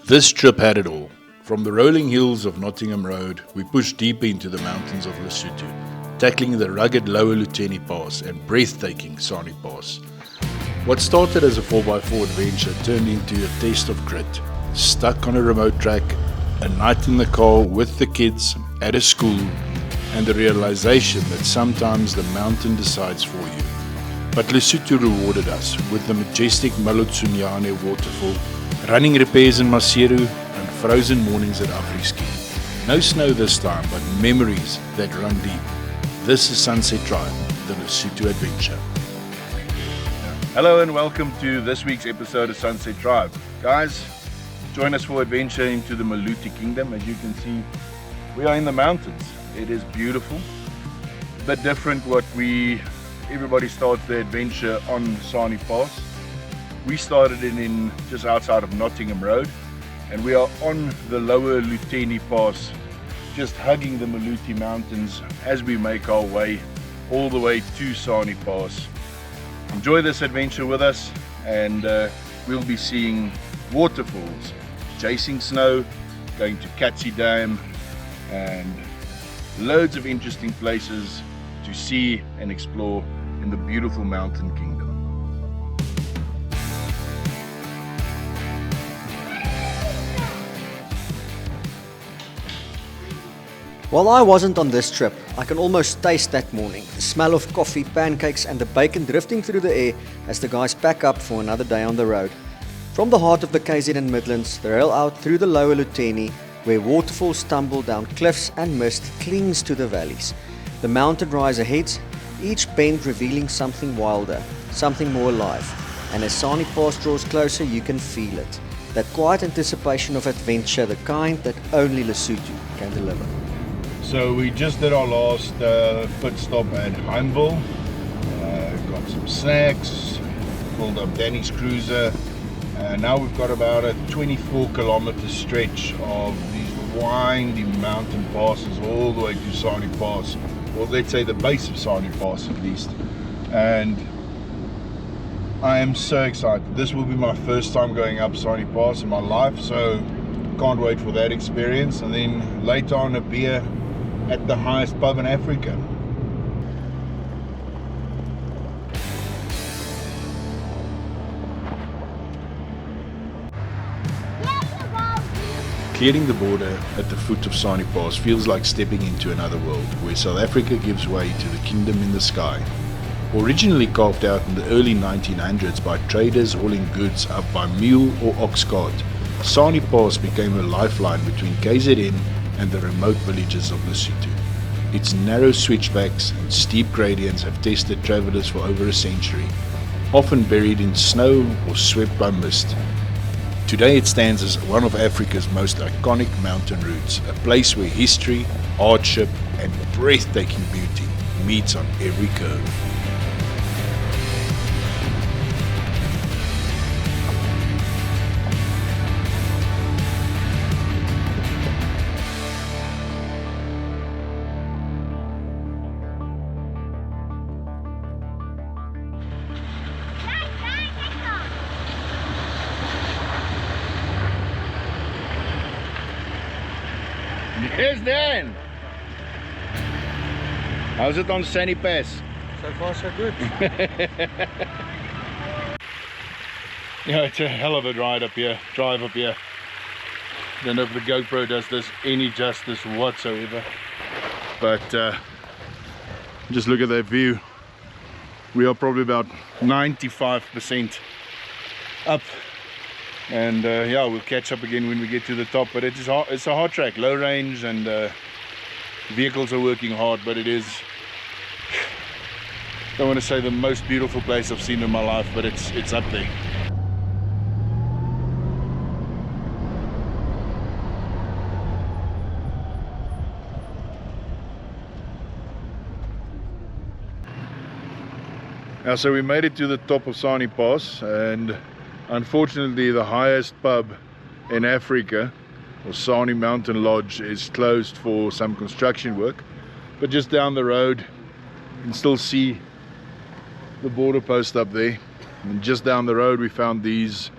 This trip had it all. From the rolling hills of Nottingham Road, we pushed deeper into the mountains of Lesotho, tackling the rugged Lower Luteni Pass and breathtaking Sani Pass. What started as a 4x4 adventure turned into a taste of grit. Stuck on a remote track, a night in the car with the kids at a school, and the realization that sometimes the mountain decides for you. But Lesotho rewarded us with the majestic Maletsunyane Waterfall, running repairs in Maseru, and frozen mornings at Afriski. No snow this time, but memories that run deep. This is Sunset Drive, the Lesotho adventure. Hello and welcome to this week's episode of Sunset Drive. Guys, join us for adventure into the Maluti Kingdom. As you can see, we are in the mountains. It is beautiful, but different everybody starts their adventure on Sani Pass. We started in just outside of Nottingham Road, and we are on the Lower Luteni Pass, just hugging the Maluti Mountains as we make our way all the way to Sani Pass. Enjoy this adventure with us, and we'll be seeing waterfalls, chasing snow, going to Katsi Dam, and loads of interesting places to see and explore in the beautiful mountain kingdom. While I wasn't on this trip, I can almost taste that morning, the smell of coffee, pancakes and the bacon drifting through the air as the guys pack up for another day on the road. From the heart of the KZN Midlands, they rail out through the Lower Luteni, where waterfalls tumble down cliffs and mist clings to the valleys. The mountain rise ahead, each bend revealing something wilder, something more alive. And as Sani Pass draws closer, you can feel it. That quiet anticipation of adventure, the kind that only Lesotho can deliver. So we just did our last pit stop at Unravel. Got some snacks, pulled up Danny's cruiser. Now we've got about a 24-kilometer stretch of these winding mountain passes all the way to Sani Pass, or let's say the base of Sani Pass at least. And I am so excited. This will be my first time going up Sani Pass in my life, so can't wait for that experience. And then later on, a beer at the highest pub in Africa. Clearing the border at the foot of Sani Pass feels like stepping into another world, where South Africa gives way to the kingdom in the sky. Originally carved out in the early 1900s by traders hauling goods up by mule or ox cart, Sani Pass became a lifeline between KZN and the remote villages of Lesotho. Its narrow switchbacks and steep gradients have tested travelers for over a century, often buried in snow or swept by mist. Today it stands as one of Africa's most iconic mountain routes, a place where history, hardship and breathtaking beauty meets on every curve. Yes, Dan! How's it on Sani Pass? So far so good. Yeah, it's a hell of a drive up here. Don't know if the GoPro does this any justice whatsoever. But just look at that view. We are probably about 95% up. And yeah, we'll catch up again when we get to the top. But it's a hard track, low range, and vehicles are working hard. But it is, I don't want to say the most beautiful place I've seen in my life, but it's up there. Now, so we made it to the top of Sani Pass, and unfortunately the highest pub in Africa, or Sani Mountain Lodge, is closed for some construction work. But just down the road you can still see the border post up there. And just down the road we found these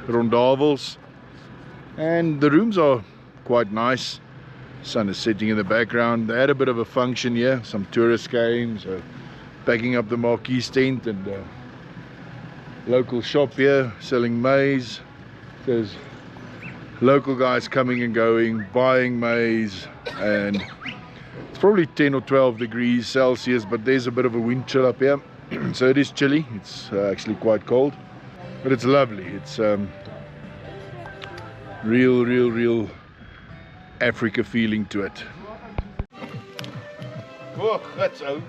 rondavels, And the rooms are quite nice. Sun is setting in the background. They had a bit of a function here. Some tourists came, so packing up the marquee tent, and local shop here selling maize. There's local guys coming and going, buying maize, and it's probably 10 or 12 degrees Celsius, but there's a bit of a wind chill up here. So it is chilly. It's actually quite cold, but it's lovely. It's real Africa feeling to it. Oh, that's out.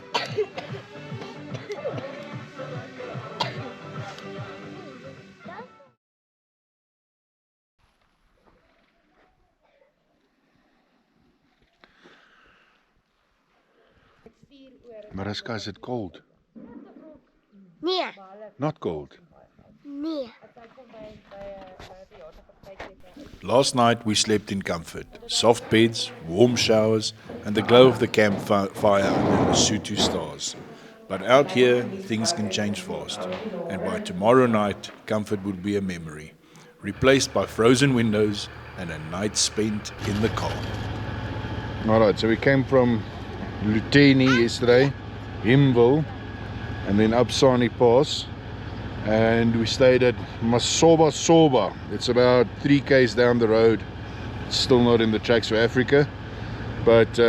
Mariska, is it cold? Nee, Not cold. nee. Last night we slept in comfort. Soft beds, warm showers, and the glow of the campfire under Lesotho stars. But out here, things can change fast. And by tomorrow night, comfort would be a memory, replaced by frozen windows and a night spent in the car. Alright, so we came from Luteni yesterday, Himville, and then up Sani Pass, and we stayed at Maseru. It's about 3 km down the road. It's still not in the tracks for Africa, but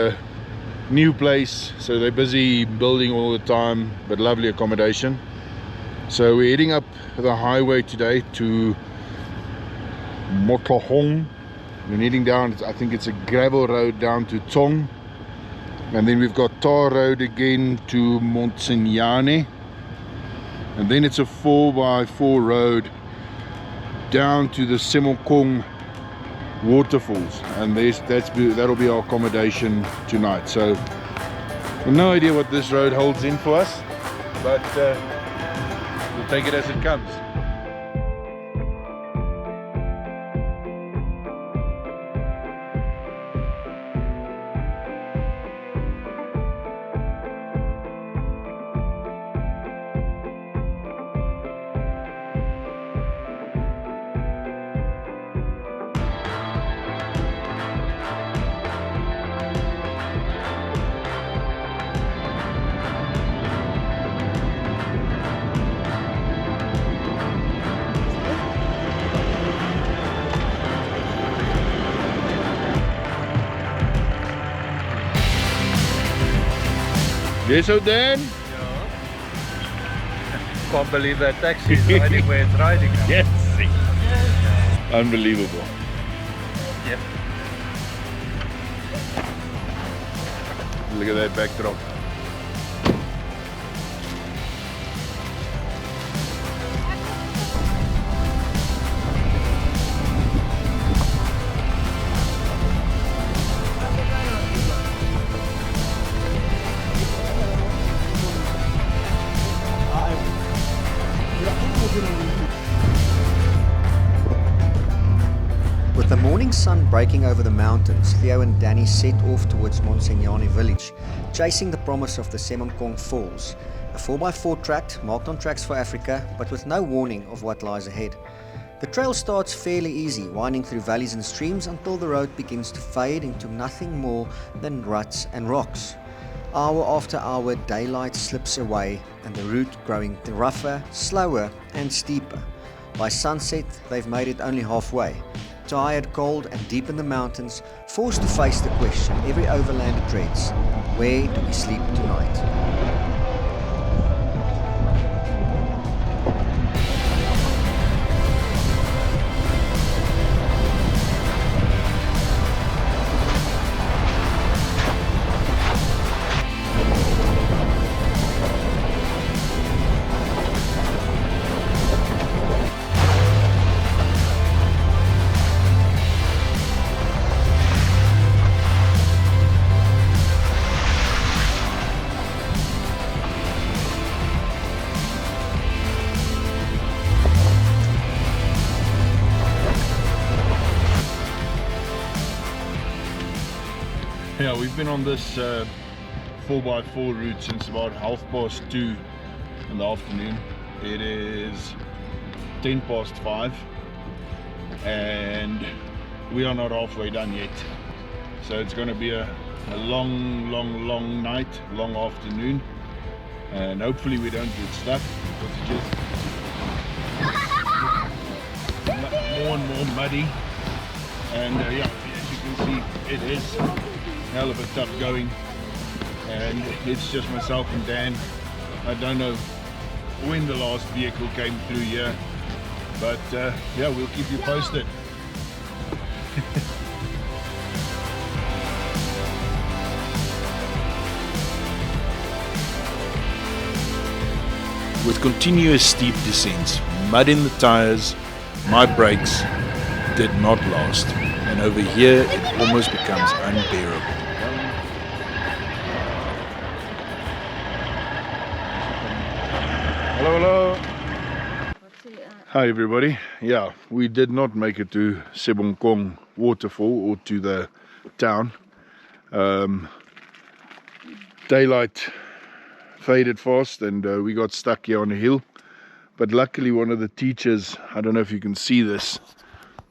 new place, so they're busy building all the time, but lovely accommodation. So we're heading up the highway today to Motlhong. We're heading down, I think it's a gravel road down to Tong, and then we've got tar road again to Maletsunyane, and then it's a 4x4 road down to the Semongkong Waterfalls, and that'll be our accommodation tonight. So no idea what this road holds in for us, but we'll take it as it comes. Yes, so Dan? Can't believe that taxi is riding where it's riding now. Yes. Unbelievable. Yep. Look at that backdrop. With the morning sun breaking over the mountains, Theo and Danny set off towards Maletsunyane village, chasing the promise of the Semongkong Falls, a 4x4 tract marked on Tracks for Africa, but with no warning of what lies ahead. The trail starts fairly easy, winding through valleys and streams until the road begins to fade into nothing more than ruts and rocks. Hour after hour, daylight slips away and the route growing rougher, slower and steeper. By sunset, they've made it only halfway. Tired, cold and deep in the mountains, forced to face the question every overlander dreads: where do we sleep tonight? Yeah, we've been on this 4x4 route since about 2:30 in the afternoon. It is 5:10, and we are not halfway done yet. So it's going to be a long night, long afternoon, and hopefully we don't get stuck, because it's just more and more muddy. And yeah, as you can see, it is a hell of a tough going, and it's just myself and Dan. I don't know when the last vehicle came through here, but yeah, we'll keep you posted. With continuous steep descents, mud in the tires, my brakes did not last, and over here it almost becomes unbearable. Hello, hello. Hi everybody. Yeah, we did not make it to Semongkong Waterfall or to the town. Daylight faded fast, and we got stuck here on a hill. But luckily one of the teachers, I don't know if you can see this,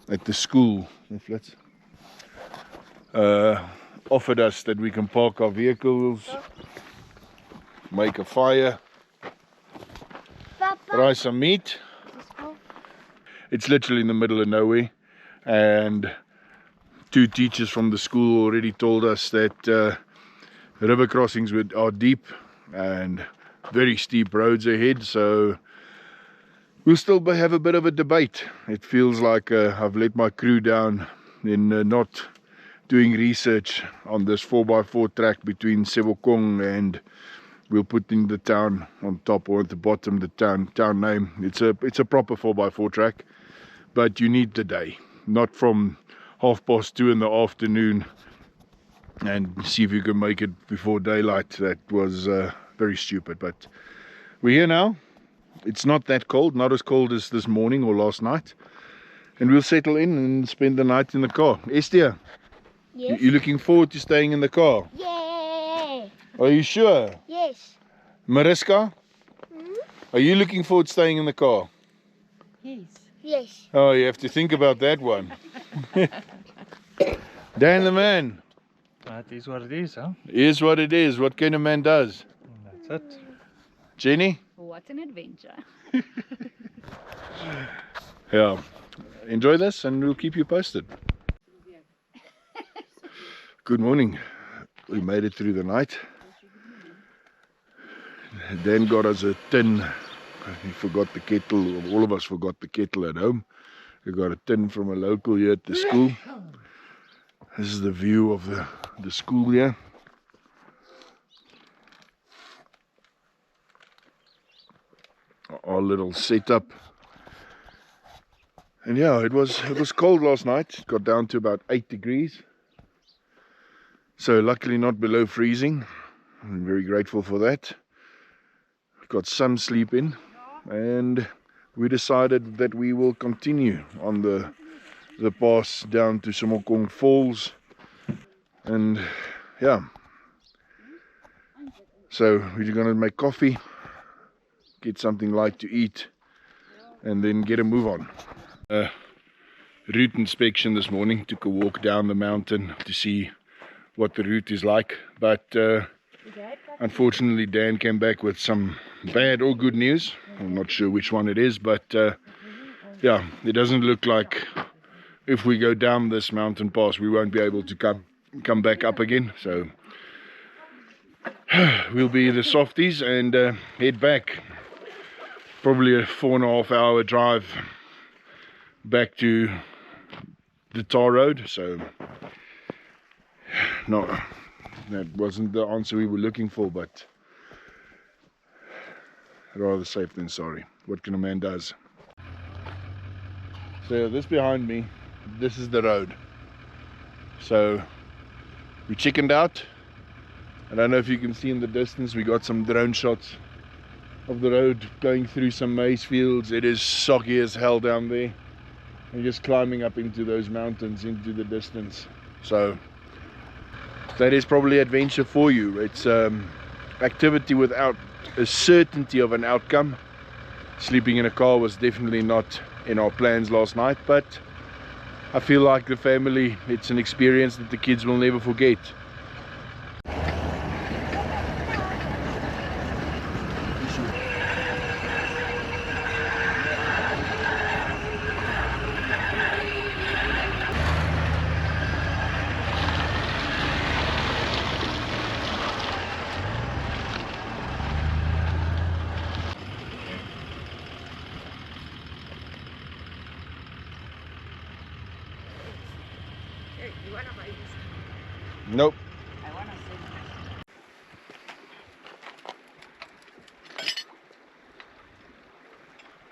at the school, offered us that we can park our vehicles, make a fire, fry some meat. It's literally in the middle of nowhere, and two teachers from the school already told us that river crossings are deep and very steep roads ahead, so we'll still have a bit of a debate. It feels like I've let my crew down in not doing research on this 4x4 track between Semongkong, and we'll put in the town on top, or at the bottom the town name. It's a proper 4x4 track, but you need the day, not from 2:30 in the afternoon and see if you can make it before daylight. That was very stupid, but we're here now. It's not that cold, not as cold as this morning or last night, and we'll settle in and spend the night in the car. Estia, Yes. you looking forward to staying in the car? Yeah. Are you sure? Yes. Mariska, are you looking forward to staying in the car? Yes. Oh, you have to think about that one. Dan the man. That is what it is, huh? Is what it is. What kind of man does? That's it. Jenny? What an adventure. Yeah. Enjoy this and we'll keep you posted. Good morning. We made it through the night. Dan got us a tin. He forgot the kettle. All of us forgot the kettle at home. We got a tin from a local here at the school. This is the view of the school here. Our little setup. And yeah, it was cold last night. It got down to about 8 degrees. So luckily not below freezing. I'm very grateful for that. Got some sleep in, and we decided that we will continue on the pass down to Semongkong Falls. And yeah, so we're going to make coffee, get something light to eat, and then get a move on. Route inspection this morning. Took a walk down the mountain to see what the route is like, but unfortunately Dan came back with some bad or good news. I'm not sure which one it is, but yeah, it doesn't look like if we go down this mountain pass we won't be able to come back up again. So we'll be the softies and head back. Probably a 4.5 hour drive back to the tar road. So no, that wasn't the answer we were looking for, but rather safe than sorry. What can a man does? So this behind me, this is the road. So we chickened out. I don't know if you can see in the distance, we got some drone shots of the road going through some maize fields. It is soggy as hell down there, and just climbing up into those mountains into the distance. So that is probably adventure for you. It's activity without a certainty of an outcome. Sleeping in a car was definitely not in our plans last night, but I feel like the family, it's an experience that the kids will never forget. Nope.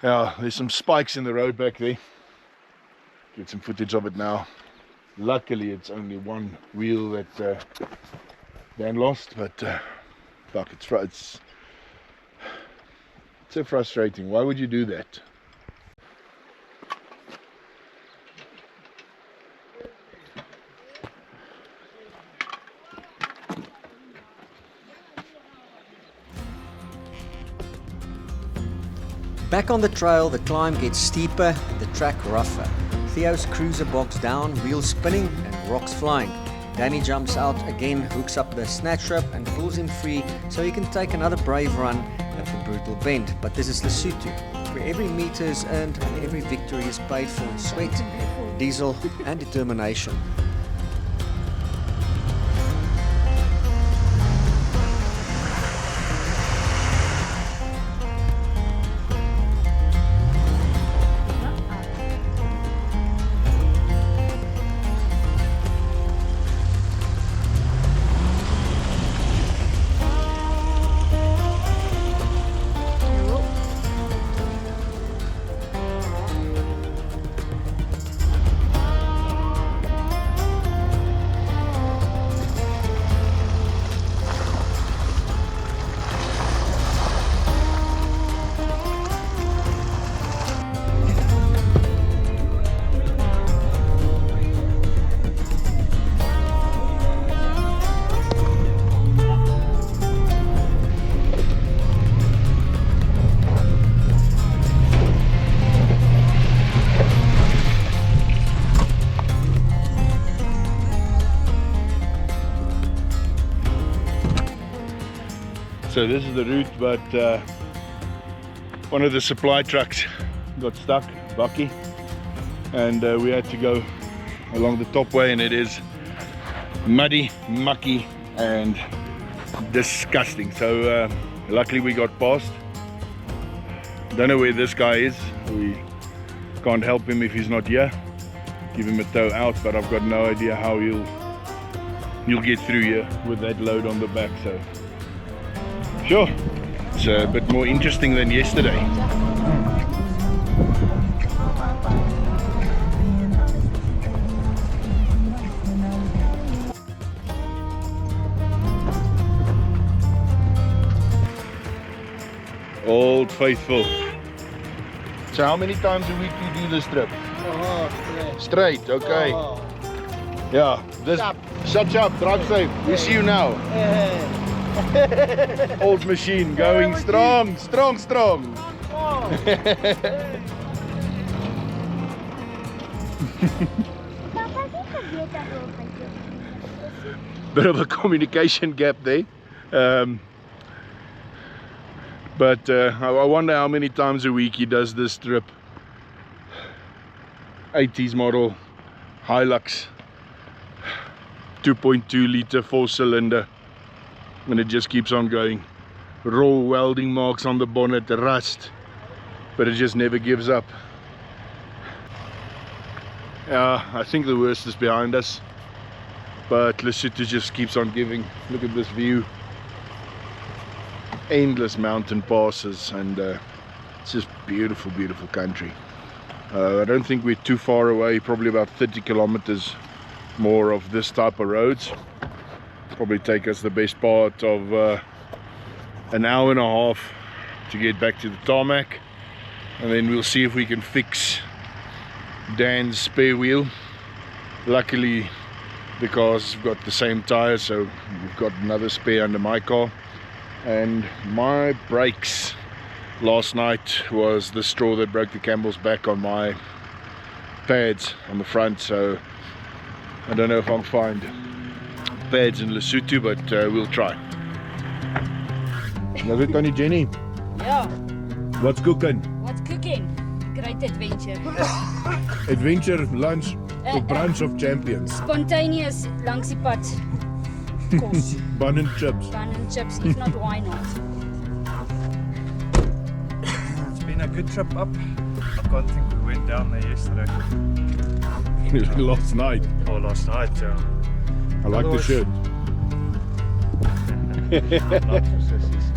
Yeah, there's some spikes in the road back there. Get some footage of it now. Luckily, it's only one wheel that Dan lost, but fuck, it's so frustrating. Why would you do that? Back on the trail, the climb gets steeper and the track rougher. Theo's cruiser bogs down, wheels spinning and rocks flying. Danny jumps out again, hooks up the snatch rope and pulls him free so he can take another brave run at the brutal bend. But this is Lesotho, where every meter is earned and every victory is paid for in sweat, diesel and determination. So this is the route, but one of the supply trucks got stuck, bucky, and we had to go along the top way, and it is muddy, mucky and disgusting. So luckily we got past. Don't know where this guy is. We can't help him if he's not here. Give him a tow out, but I've got no idea how he'll get through here with that load on the back. So sure, it's a bit more interesting than yesterday. Old Faithful. So how many times a week do you do this trip? Straight, okay. Yeah, this shut up, drive safe. We see you now. Old machine going strong, strong, strong. Bit of a communication gap there. But I wonder how many times a week he does this trip. 80s model Hilux, 2.2 litre 4-cylinder, and it just keeps on going. Raw welding marks on the bonnet, rust, but it just never gives up. I think the worst is behind us, but Lesotho just keeps on giving. Look at this view. Endless mountain passes, and it's just beautiful, beautiful country. I don't think we're too far away, probably about 30 kilometers more of this type of roads. Probably take us the best part of an hour and a half to get back to the tarmac, and then we'll see if we can fix Dan's spare wheel. Luckily the car's got the same tires, so we've got another spare under my car. And my brakes last night was the straw that broke the camel's back on my pads on the front, so I don't know if I'll find pads in Lesotho, but we'll try. Nou goed kan die Jenny. Yeah, What's cooking? what's cooking? Great adventure. Adventure lunch or brunch of champions. Spontaneous langs die pad. Kos, Bun and chips. bun and chips, if not why not? It's been a good trip up. I can't think we went down there yesterday Last night. or last night. I like the Otherwise- shirt. Not for sissies.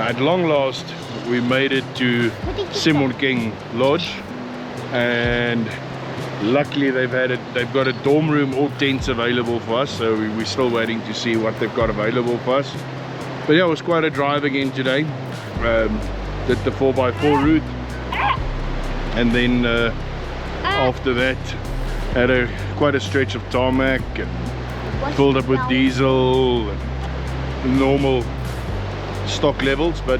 At long last, we made it to Semongkong Lodge, and luckily they've got a dorm room or tents available for us, so we're still waiting to see what they've got available for us. But yeah, it was quite a drive again today. Did the 4x4 route, and then after that had quite a stretch of tarmac, and filled up with diesel and normal stock levels. But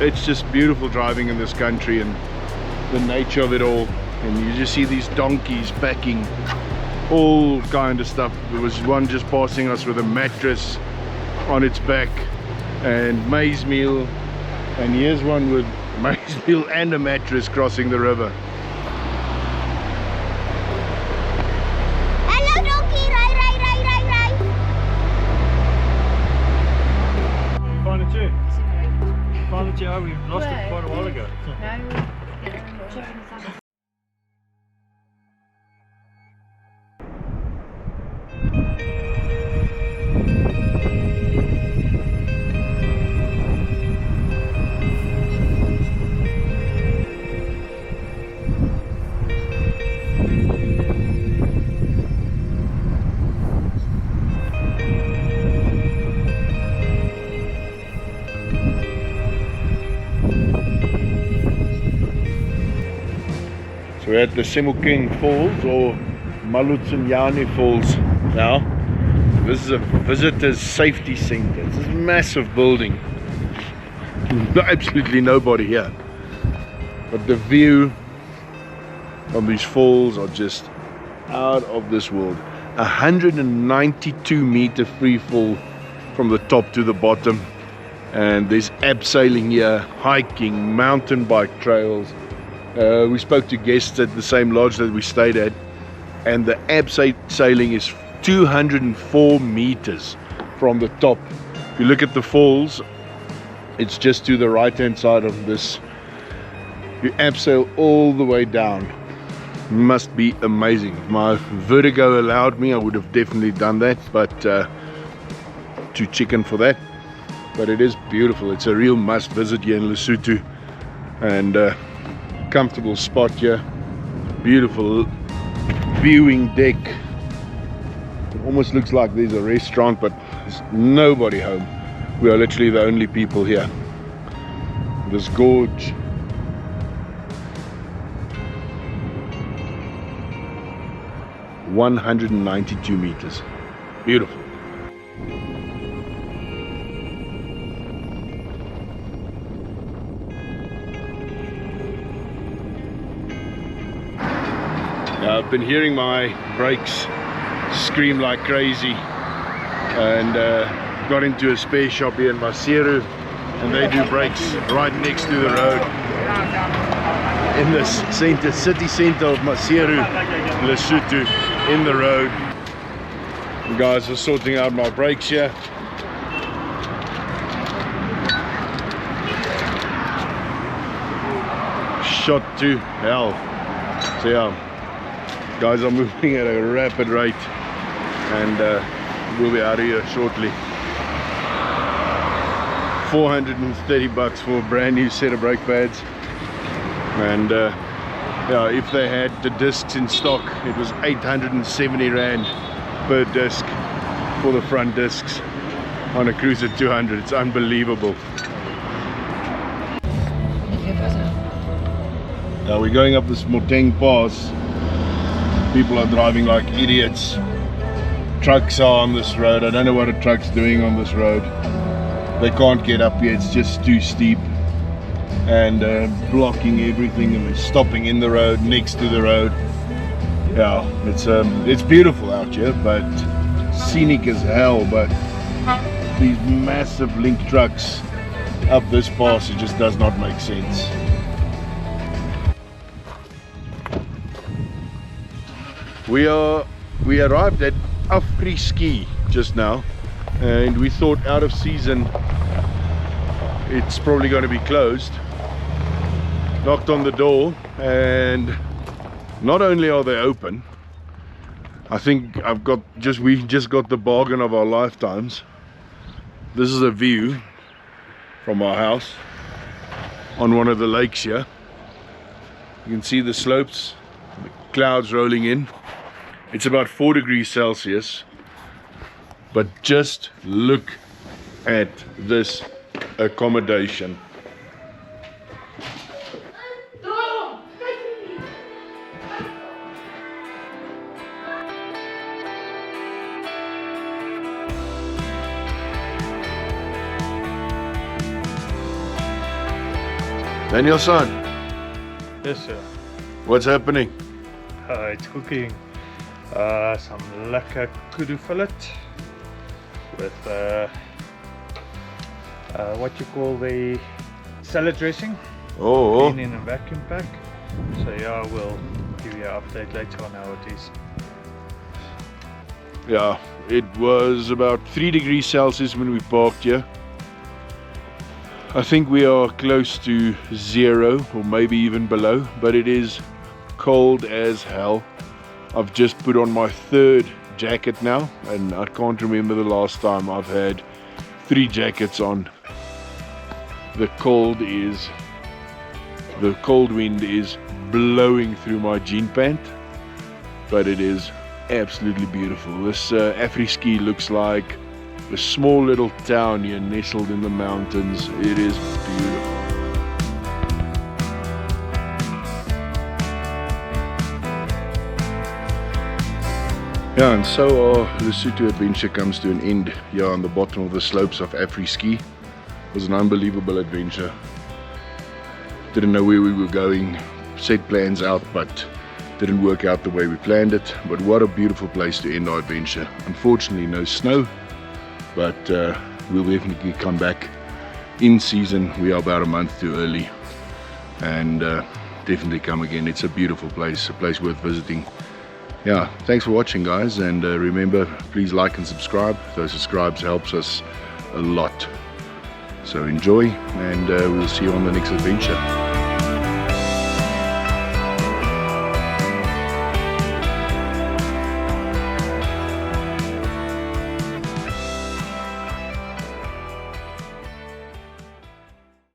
it's just beautiful driving in this country and the nature of it all, and you just see these donkeys packing all kind of stuff. There was one just passing us with a mattress on its back and maize meal, and here's one with maize meal and a mattress crossing the river. Hello, donkey. Rai. Found it, yeah, we lost it quite a while ago. So we're at the Semongkong Falls, or Maletsunyane Falls now. This is a visitor's safety center. It's a massive building. Absolutely nobody here. But the view of these falls are just out of this world. 192 meter free fall from the top to the bottom. And there's abseiling here, hiking, mountain bike trails. We spoke to guests at the same lodge that we stayed at, and the abseiling is 204 meters from the top. If you look at the falls, it's just to the right hand side of this. You abseil all the way down. Must be amazing. If my vertigo allowed me, I would have definitely done that, but too chicken for that. But it is beautiful. It's a real must visit here in Lesotho, and comfortable spot here, beautiful viewing deck. It almost looks like there's a restaurant, but there's nobody home. We are literally the only people here. This gorge. ...192 meters. Beautiful. I've been hearing my brakes scream like crazy, and got into a spare shop here in Maseru, and they do brakes right next to the road in the city center of Maseru, Lesotho, in the road. The guys are sorting out my brakes here. Shot to hell. So yeah, guys are moving at a rapid rate, and we'll be out of here shortly. 430 bucks for a brand new set of brake pads, and yeah, if they had the discs in stock, it was 870 rand per disc for the front discs on a Cruiser 200. It's unbelievable. Now we're going up this Semongkong Pass. People are driving like idiots. Trucks are on this road. I don't know what a truck's doing on this road. They can't get up here, it's just too steep, and blocking everything, and stopping in the road, next to the road. Yeah, it's beautiful out here, but scenic as hell. But these massive link trucks up this pass, it just does not make sense. We arrived at Afriski just now, and we thought out of season it's probably going to be closed. Knocked on the door, and not only are they open, I think we just got the bargain of our lifetimes. This is a view from our house on one of the lakes here. You can see the slopes, the clouds rolling in. It's about 4 degrees Celsius, but just look at this accommodation. Daniel-san, Yes, sir. what's happening? It's cooking some lekker kudu fillet with what you call the salad dressing. Oh, Been in a vacuum pack. So yeah, we'll give you an update later on how it is. yeah, it was about 3 degrees Celsius when we parked here. I think we are close to 0, or maybe even below, but it is cold as hell. I've just put on my 3rd jacket now, and I can't remember the last time I've had 3 jackets on. The cold wind is blowing through my jean pant, but it is absolutely beautiful. This Afriski looks like a small little town here nestled in the mountains. It is beautiful. Yeah, and so our Lesotho adventure comes to an end here on the bottom of the slopes of Afriski. It was an unbelievable adventure. Didn't know where we were going, set plans out, but didn't work out the way we planned it. But what a beautiful place to end our adventure. Unfortunately, no snow, but we'll definitely come back in season. We are about a month too early, and definitely come again. It's a beautiful place, a place worth visiting. Yeah, thanks for watching, guys, and remember, please like and subscribe. Those subscribes helps us a lot. So enjoy, and we'll see you on the next adventure.